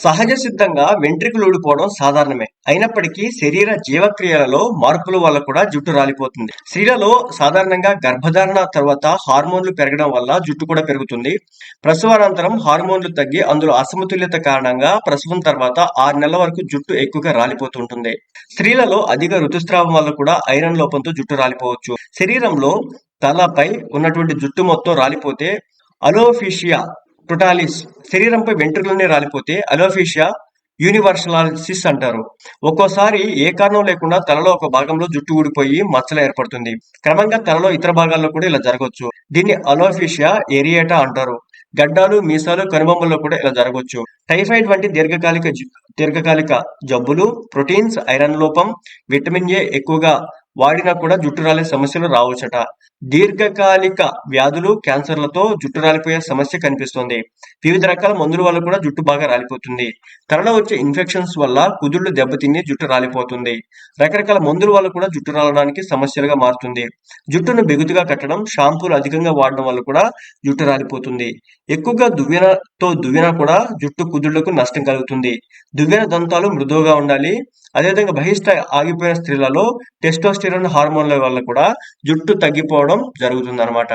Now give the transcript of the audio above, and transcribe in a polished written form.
సహజ సిద్ధంగా వెంట్రుకలు ఊడిపోవడం సాధారణమే. అయినప్పటికీ శరీర జీవక్రియలలో మార్పుల వల్ల కూడా జుట్టు రాలిపోతుంది. స్త్రీలలో సాధారణంగా గర్భధారణ తర్వాత హార్మోన్లు పెరగడం వల్ల జుట్టు కూడా పెరుగుతుంది. ప్రసవానంతరం హార్మోన్లు తగ్గి అందులో అసమతుల్యత కారణంగా ప్రసవం తర్వాత 6 నెలల వరకు జుట్టు ఎక్కువగా రాలిపోతుంటుంది. స్త్రీలలో అధిక ఋతుస్రావం వల్ల కూడా ఐరన్ లోపంతో జుట్టు రాలిపోవచ్చు. శరీరంలో తలపై ఉన్నటువంటి జుట్టు మొత్తం రాలిపోతే అలోఫిషియా టోటాలిస్, శరీరంపై వెంట్రుకలన్నీ రాలిపోతే అలోఫిషియా యూనివర్సలాలిసిస్ అంటారు. ఒక్కోసారి ఏ కారణం లేకుండా తలలో ఒక భాగంలో జుట్టు ఊడిపోయి మచ్చలు ఏర్పడుతుంది. క్రమంగా తలలో ఇతర భాగాల్లో కూడా ఇలా జరగవచ్చు. దీన్ని అలోఫిషియా ఏరియేటా అంటారు. గడ్డాలు, మీసాలు, కనుబొమ్మల్లో కూడా ఇలా జరగవచ్చు. టైఫాయిడ్ వంటి దీర్ఘకాలిక జబ్బులు, ప్రోటీన్స్, ఐరన్ లోపం, విటమిన్ ఏ ఎక్కువగా వాడినా కూడా జుట్టు రాలే సమస్యలు రావచ్చట. దీర్ఘకాలిక వ్యాధులు, క్యాన్సర్లతో జుట్టు రాలిపోయే సమస్య కనిపిస్తుంది. వివిధ రకాల మందుల వల్ల కూడా జుట్టు బాగా రాలిపోతుంది. తలలో వచ్చే ఇన్ఫెక్షన్స్ వల్ల కుదుళ్లు దెబ్బతిని జుట్టు రాలిపోతుంది. రకరకాల మందుల వల్ల కూడా జుట్టు రాలడానికి సమస్యలుగా మారుతుంది. జుట్టును బిగుతుగా కట్టడం, షాంపూలు అధికంగా వాడడం వల్ల కూడా జుట్టు రాలిపోతుంది. ఎక్కువగా దువ్వినా కూడా జుట్టు కుదుళ్లకు నష్టం కలుగుతుంది. దువ్వెన దంతాలు మృదువుగా ఉండాలి. అదేవిధంగా బహిష్ట ఆగిపోయిన స్త్రీలలో టెస్టోస్టెరాన్ హార్మోన్ల వల్ల కూడా జుట్టు తగ్గిపోవడం జరుగుతుందన్నమాట.